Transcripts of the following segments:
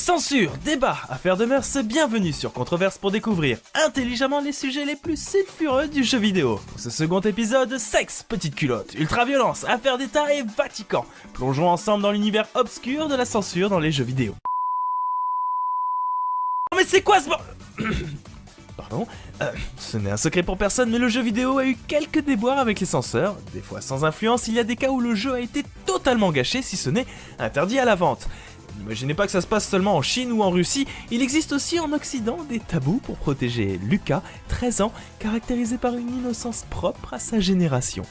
Censure, débat, affaires de mœurs, bienvenue sur Controverse pour découvrir intelligemment les sujets les plus sulfureux du jeu vidéo. Pour ce second épisode, sexe, petite culotte, ultra-violence, affaires d'État et Vatican. Plongeons ensemble dans l'univers obscur de la censure dans les jeux vidéo. Oh mais c'est quoi ce Pardon, ce n'est un secret pour personne, mais le jeu vidéo a eu quelques déboires avec les censeurs. Des fois sans influence, il y a des cas où le jeu a été totalement gâché, si ce n'est interdit à la vente. N'imaginez pas que ça se passe seulement en Chine ou en Russie, il existe aussi en Occident des tabous pour protéger Lucas, 13 ans, caractérisé par une innocence propre à sa génération.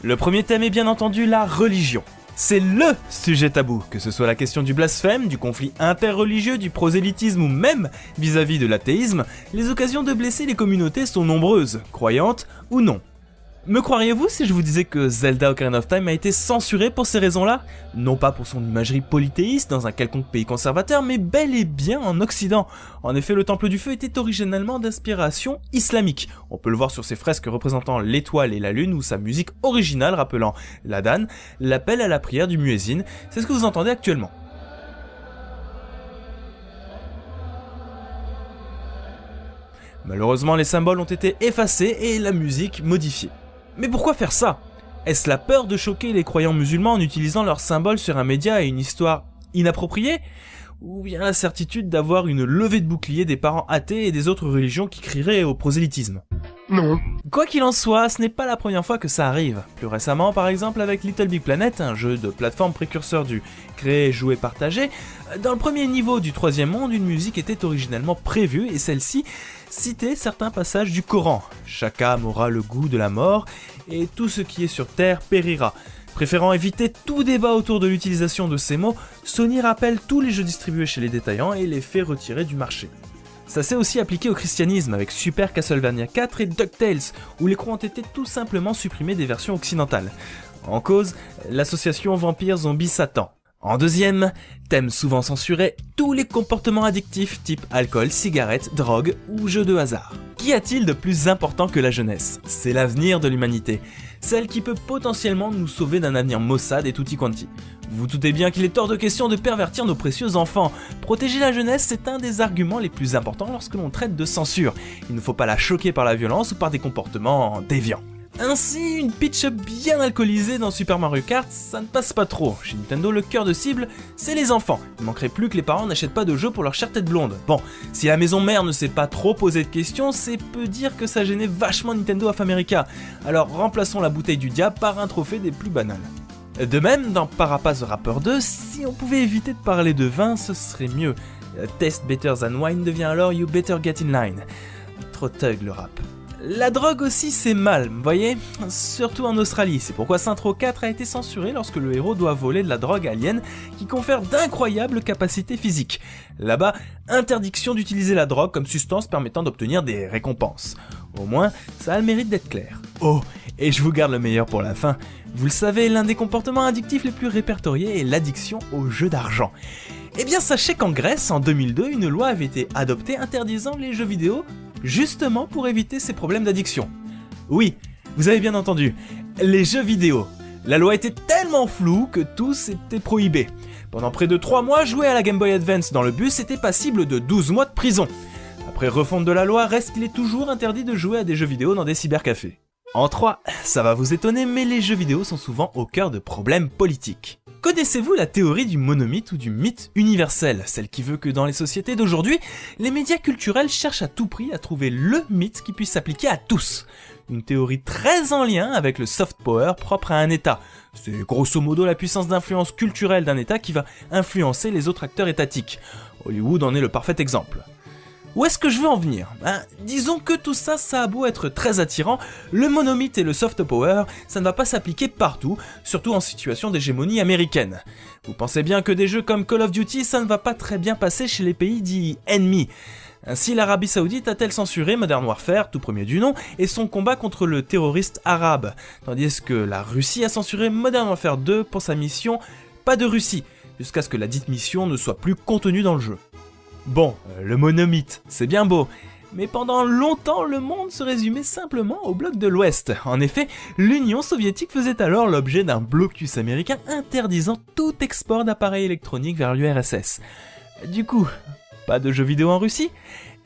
Le premier thème est bien entendu la religion. C'est LE sujet tabou, que ce soit la question du blasphème, du conflit interreligieux, du prosélytisme ou même vis-à-vis de l'athéisme, les occasions de blesser les communautés sont nombreuses, croyantes ou non. Me croiriez-vous si je vous disais que Zelda Ocarina of Time a été censuré pour ces raisons-là? Non pas pour son imagerie polythéiste dans un quelconque pays conservateur, mais bel et bien en Occident. En effet, le Temple du Feu était originellement d'inspiration islamique. On peut le voir sur ses fresques représentant l'étoile et la lune ou sa musique originale rappelant l'adhan, l'appel à la prière du muezzin. C'est ce que vous entendez actuellement. Malheureusement, les symboles ont été effacés et la musique modifiée. Mais pourquoi faire ça? Est-ce la peur de choquer les croyants musulmans en utilisant leurs symboles sur un média et une histoire inappropriée? Ou bien la certitude d'avoir une levée de bouclier des parents athées et des autres religions qui crieraient au prosélytisme? Non. Quoi qu'il en soit, ce n'est pas la première fois que ça arrive. Plus récemment, par exemple, avec Little Big Planet, un jeu de plateforme précurseur du créer, jouer, partager, dans le premier niveau du troisième monde, une musique était originellement prévue et celle-ci citait certains passages du Coran. Chaque âme aura le goût de la mort et tout ce qui est sur terre périra. Préférant éviter tout débat autour de l'utilisation de ces mots, Sony rappelle tous les jeux distribués chez les détaillants et les fait retirer du marché. Ça s'est aussi appliqué au christianisme avec Super Castlevania 4 et DuckTales, où les croix ont été tout simplement supprimés des versions occidentales. En cause, l'association Vampire Zombie Satan. En deuxième, thème souvent censuré, tous les comportements addictifs type alcool, cigarettes, drogue ou jeux de hasard. Qu'y a-t-il de plus important que la jeunesse? C'est l'avenir de l'humanité, celle qui peut potentiellement nous sauver d'un avenir maussade et tutti quanti. Vous vous doutez bien qu'il est hors de question de pervertir nos précieux enfants. Protéger la jeunesse, c'est un des arguments les plus importants lorsque l'on traite de censure. Il ne faut pas la choquer par la violence ou par des comportements déviants. Ainsi, une pitch bien alcoolisée dans Super Mario Kart, ça ne passe pas trop. Chez Nintendo, le cœur de cible, c'est les enfants. Il manquerait plus que les parents n'achètent pas de jeux pour leur chère tête blonde. Bon, si la maison mère ne s'est pas trop posé de questions, c'est peu dire que ça gênait vachement Nintendo of America. Alors remplaçons la bouteille du diable par un trophée des plus banals. De même, dans Parappa the Rapper 2, si on pouvait éviter de parler de vin, ce serait mieux. Taste better than wine devient alors You better get in line. Trop thug le rap. La drogue aussi c'est mal, vous voyez? Surtout en Australie, c'est pourquoi Saints Row 4 a été censuré lorsque le héros doit voler de la drogue alien qui confère d'incroyables capacités physiques. Là-bas, interdiction d'utiliser la drogue comme substance permettant d'obtenir des récompenses. Au moins, ça a le mérite d'être clair. Oh, et je vous garde le meilleur pour la fin. Vous le savez, l'un des comportements addictifs les plus répertoriés est l'addiction aux jeux d'argent. Eh bien sachez qu'en Grèce, en 2002, une loi avait été adoptée interdisant les jeux vidéo justement pour éviter ces problèmes d'addiction. Oui, vous avez bien entendu, les jeux vidéo. La loi était tellement floue que tous étaient prohibés. Pendant près de 3 mois, jouer à la Game Boy Advance dans le bus était passible de 12 mois de prison. Après refonte de la loi, reste qu'il est toujours interdit de jouer à des jeux vidéo dans des cybercafés. En 3, ça va vous étonner, mais les jeux vidéo sont souvent au cœur de problèmes politiques. Connaissez-vous la théorie du monomythe ou du mythe universel, celle qui veut que dans les sociétés d'aujourd'hui, les médias culturels cherchent à tout prix à trouver le mythe qui puisse s'appliquer à tous? Une théorie très en lien avec le soft power propre à un État. C'est grosso modo la puissance d'influence culturelle d'un État qui va influencer les autres acteurs étatiques. Hollywood en est le parfait exemple. Où est-ce que je veux en venir? Disons que tout ça, ça a beau être très attirant, le monomythe et le soft power, ça ne va pas s'appliquer partout, surtout en situation d'hégémonie américaine. Vous pensez bien que des jeux comme Call of Duty, ça ne va pas très bien passer chez les pays dits ennemis. Ainsi, l'Arabie Saoudite a-t-elle censuré Modern Warfare, tout premier du nom, et son combat contre le terroriste arabe, tandis que la Russie a censuré Modern Warfare 2 pour sa mission « Pas de Russie », jusqu'à ce que la dite mission ne soit plus contenue dans le jeu. Bon, le monomythe, c'est bien beau, Mais pendant longtemps, le monde se résumait simplement au bloc de l'Ouest. En effet, l'Union soviétique faisait alors l'objet d'un blocus américain interdisant tout export d'appareils électroniques vers l'URSS. Du coup, pas de jeux vidéo en Russie ?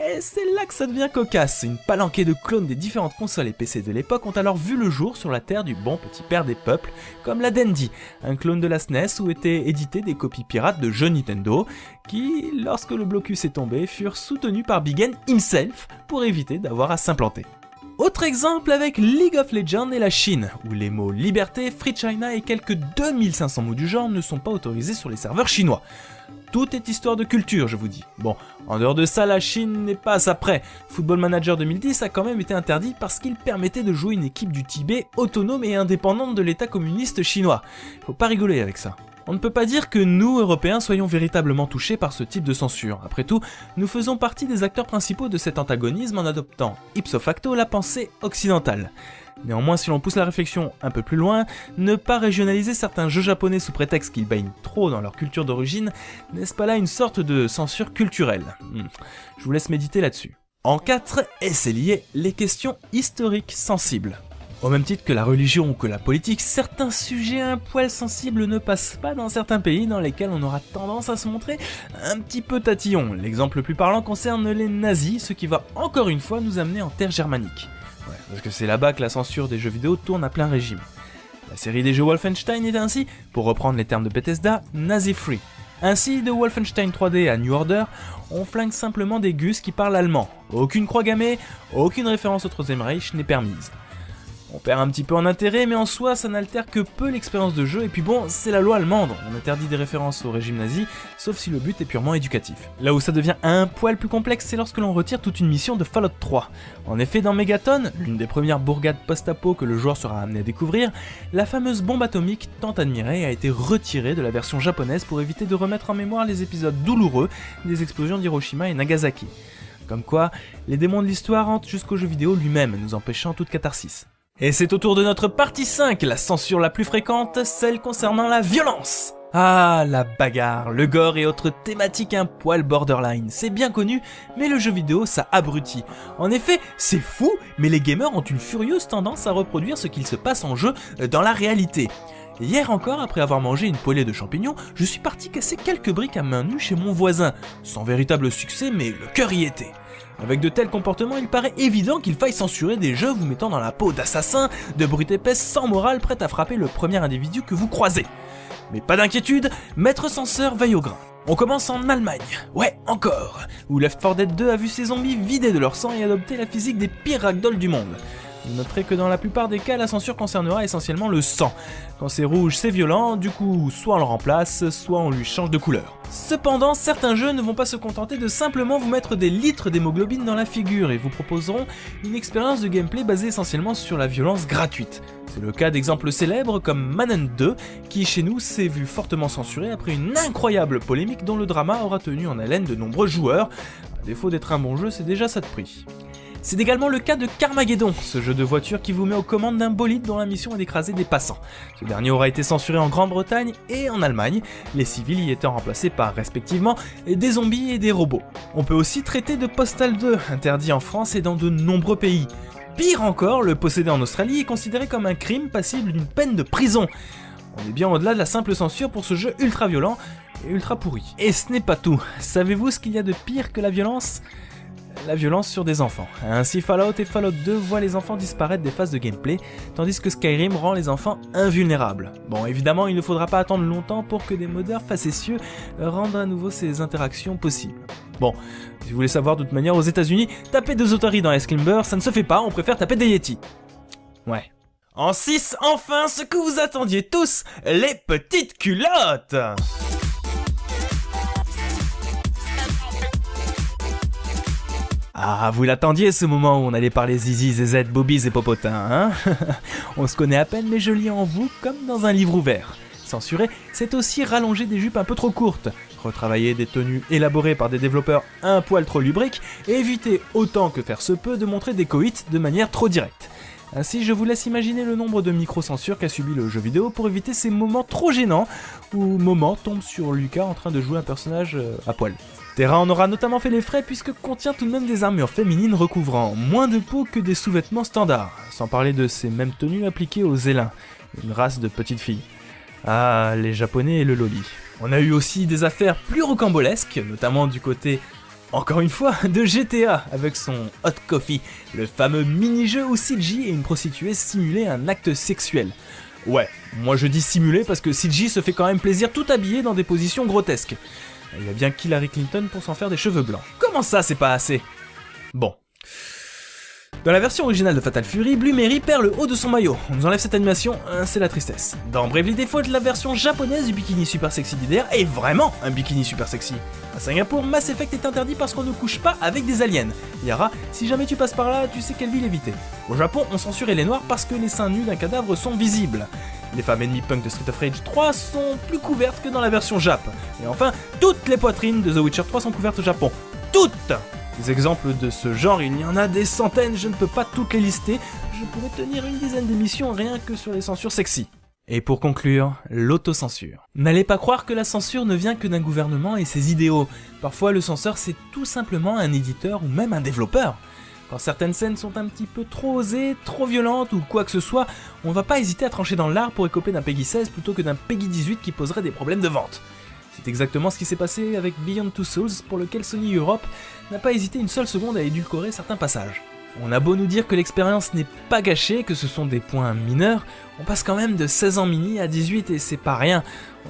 Et c'est là que ça devient cocasse. Une palanquée de clones des différentes consoles et PC de l'époque ont alors vu le jour sur la terre du bon petit père des peuples, comme la Dendy, un clone de la SNES où étaient éditées des copies pirates de jeux Nintendo, qui, lorsque le blocus est tombé, furent soutenus par Big N himself pour éviter d'avoir à s'implanter. Autre exemple avec League of Legends et la Chine, où les mots liberté, Free China et quelques 2500 mots du genre ne sont pas autorisés sur les serveurs chinois. Tout est histoire de culture, je vous dis. Bon, en dehors de ça, la Chine n'est pas à ça près. Football Manager 2010 a quand même été interdit parce qu'il permettait de jouer une équipe du Tibet autonome et indépendante de l'État communiste chinois. Faut pas rigoler avec ça. On ne peut pas dire que nous, Européens, soyons véritablement touchés par ce type de censure. Après tout, nous faisons partie des acteurs principaux de cet antagonisme en adoptant ipso facto la pensée occidentale. Néanmoins, si l'on pousse la réflexion un peu plus loin, ne pas régionaliser certains jeux japonais sous prétexte qu'ils baignent trop dans leur culture d'origine, n'est-ce pas là une sorte de censure culturelle ? Je vous laisse méditer là-dessus. En 4, et c'est lié, les questions historiques sensibles. Au même titre que la religion ou que la politique, certains sujets un poil sensibles ne passent pas dans certains pays dans lesquels on aura tendance à se montrer un petit peu tatillon. L'exemple le plus parlant concerne les nazis, ce qui va encore une fois nous amener en terre germanique. Ouais, parce que c'est là-bas que la censure des jeux vidéo tourne à plein régime. La série des jeux Wolfenstein est ainsi, pour reprendre les termes de Bethesda, nazi-free. Ainsi, de Wolfenstein 3D à New Order, on flingue simplement des gus qui parlent allemand. Aucune croix gammée, aucune référence au Troisième Reich n'est permise. On perd un petit peu en intérêt, mais en soi, ça n'altère que peu l'expérience de jeu, et puis bon, c'est la loi allemande, on interdit des références au régime nazi, sauf si le but est purement éducatif. Là où ça devient un poil plus complexe, c'est lorsque l'on retire toute une mission de Fallout 3. En effet, dans Megaton, l'une des premières bourgades post-apo que le joueur sera amené à découvrir, la fameuse bombe atomique tant admirée a été retirée de la version japonaise pour éviter de remettre en mémoire les épisodes douloureux des explosions d'Hiroshima et Nagasaki. Comme quoi, les démons de l'histoire hantent jusqu'au jeu vidéo lui-même, nous empêchant toute catharsis. Et c'est au tour de notre partie 5, la censure la plus fréquente, celle concernant la violence. Ah, la bagarre, le gore et autres thématiques un poil borderline, c'est bien connu, mais le jeu vidéo ça abrutit. En effet, c'est fou, mais les gamers ont une furieuse tendance à reproduire ce qu'il se passe en jeu dans la réalité. Hier encore, après avoir mangé une poêlée de champignons, je suis parti casser quelques briques à main nue chez mon voisin. Sans véritable succès, mais le cœur y était. Avec de tels comportements, il paraît évident qu'il faille censurer des jeux vous mettant dans la peau d'assassins, de brutes épaisses sans morale prêtes à frapper le premier individu que vous croisez. Mais pas d'inquiétude, Maître Censeur veille au grain. On commence en Allemagne, ouais encore, où Left 4 Dead 2 a vu ses zombies vidés de leur sang et adopter la physique des pires ragdolls du monde. Vous noterez que dans la plupart des cas, la censure concernera essentiellement le sang. Quand c'est rouge, c'est violent, du coup, soit on le remplace, soit on lui change de couleur. Cependant, certains jeux ne vont pas se contenter de simplement vous mettre des litres d'hémoglobine dans la figure et vous proposeront une expérience de gameplay basée essentiellement sur la violence gratuite. C'est le cas d'exemples célèbres comme Manhunt 2, qui chez nous s'est vu fortement censuré après une incroyable polémique dont le drama aura tenu en haleine de nombreux joueurs. À défaut d'être un bon jeu, c'est déjà ça de prix. C'est également le cas de Carmageddon, ce jeu de voiture qui vous met aux commandes d'un bolide dont la mission est d'écraser des passants. Ce dernier aura été censuré en Grande-Bretagne et en Allemagne, les civils y étant remplacés par, respectivement, des zombies et des robots. On peut aussi traiter de Postal 2, interdit en France et dans de nombreux pays. Pire encore, le posséder en Australie est considéré comme un crime passible d'une peine de prison. On est bien au-delà de la simple censure pour ce jeu ultra violent et ultra pourri. Et ce n'est pas tout, savez-vous ce qu'il y a de pire que la violence ? La violence sur des enfants. Ainsi Fallout et Fallout 2 voient les enfants disparaître des phases de gameplay, tandis que Skyrim rend les enfants invulnérables. Bon, évidemment, il ne faudra pas attendre longtemps pour que des modeurs facétieux rendent à nouveau ces interactions possibles. Bon, si vous voulez savoir de toute manière, aux États-Unis, taper des otaries dans Excalibur, ça ne se fait pas, on préfère taper des Yeti. Ouais. En 6, enfin, ce que vous attendiez tous, les petites culottes. Ah, vous l'attendiez ce moment où on allait parler zizi, zézette, bobies et popotins, hein? On se connaît à peine, mais je lis en vous comme dans un livre ouvert. Censurer, c'est aussi rallonger des jupes un peu trop courtes, retravailler des tenues élaborées par des développeurs un poil trop lubriques, et éviter autant que faire se peut de montrer des coïts de manière trop directe. Ainsi, je vous laisse imaginer le nombre de micro-censures qu'a subi le jeu vidéo pour éviter ces moments trop gênants où Moment tombe sur Lucas en train de jouer un personnage à poil. Terra en aura notamment fait les frais puisque contient tout de même des armures féminines recouvrant moins de peau que des sous-vêtements standards, sans parler de ces mêmes tenues appliquées aux Zélins, une race de petites filles. Ah, les japonais et le loli. On a eu aussi des affaires plus rocambolesques, notamment du côté, encore une fois, de GTA, avec son Hot Coffee, le fameux mini-jeu où CG et une prostituée simulaient un acte sexuel. Ouais, moi je dis simulé parce que CG se fait quand même plaisir tout habillé dans des positions grotesques. Il y a bien qu'Hillary Clinton pour s'en faire des cheveux blancs. Comment ça, c'est pas assez? Bon. Dans la version originale de Fatal Fury, Blue Mary perd le haut de son maillot. On nous enlève cette animation, c'est la tristesse. Dans Bravely Default, la version japonaise du bikini super sexy d'hiver est vraiment un bikini super sexy. À Singapour, Mass Effect est interdit parce qu'on ne couche pas avec des aliens. Yara, si jamais tu passes par là, tu sais quelle ville éviter. Au Japon, on censure les noirs parce que les seins nus d'un cadavre sont visibles. Les femmes ennemies punk de Street of Rage 3 sont plus couvertes que dans la version Jap. Et enfin, toutes les poitrines de The Witcher 3 sont couvertes au Japon. Toutes! Des exemples de ce genre, il y en a des centaines, je ne peux pas toutes les lister. Je pourrais tenir une dizaine d'émissions rien que sur les censures sexy. Et pour conclure, l'autocensure. N'allez pas croire que la censure ne vient que d'un gouvernement et ses idéaux. Parfois, le censeur, c'est tout simplement un éditeur ou même un développeur. Quand certaines scènes sont un petit peu trop osées, trop violentes ou quoi que ce soit, on va pas hésiter à trancher dans l'art pour écoper d'un Peggy 16 plutôt que d'un Peggy 18 qui poserait des problèmes de vente. C'est exactement ce qui s'est passé avec Beyond Two Souls, pour lequel Sony Europe n'a pas hésité une seule seconde à édulcorer certains passages. On a beau nous dire que l'expérience n'est pas gâchée, que ce sont des points mineurs, on passe quand même de 16 ans mini à 18 et c'est pas rien,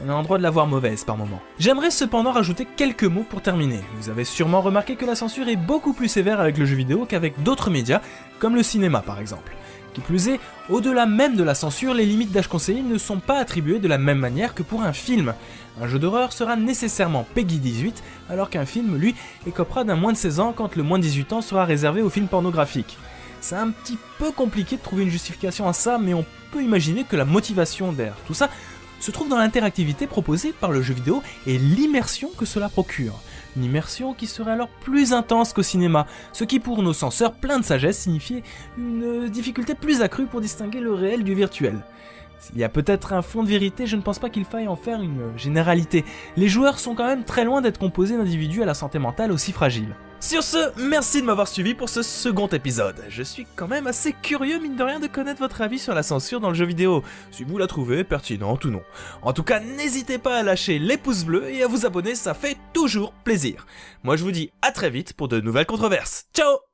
on a en droit de la voir mauvaise par moment. J'aimerais cependant rajouter quelques mots pour terminer. Vous avez sûrement remarqué que la censure est beaucoup plus sévère avec le jeu vidéo qu'avec d'autres médias, comme le cinéma par exemple. Qui plus est, au-delà même de la censure, les limites d'âge conseillé ne sont pas attribuées de la même manière que pour un film. Un jeu d'horreur sera nécessairement Peggy 18, alors qu'un film, lui, écopera d'un moins de 16 ans quand le moins de 18 ans sera réservé aux films pornographiques. C'est un petit peu compliqué de trouver une justification à ça, mais on peut imaginer que la motivation derrière tout ça se trouve dans l'interactivité proposée par le jeu vidéo et l'immersion que cela procure. Une immersion qui serait alors plus intense qu'au cinéma, ce qui pour nos censeurs pleins de sagesse signifiait une difficulté plus accrue pour distinguer le réel du virtuel. S'il y a peut-être un fond de vérité, je ne pense pas qu'il faille en faire une généralité. Les joueurs sont quand même très loin d'être composés d'individus à la santé mentale aussi fragile. Sur ce, merci de m'avoir suivi pour ce second épisode. Je suis quand même assez curieux, mine de rien, de connaître votre avis sur la censure dans le jeu vidéo, si vous la trouvez pertinente ou non. En tout cas, n'hésitez pas à lâcher les pouces bleus et à vous abonner, ça fait toujours plaisir. Moi je vous dis à très vite pour de nouvelles controverses. Ciao!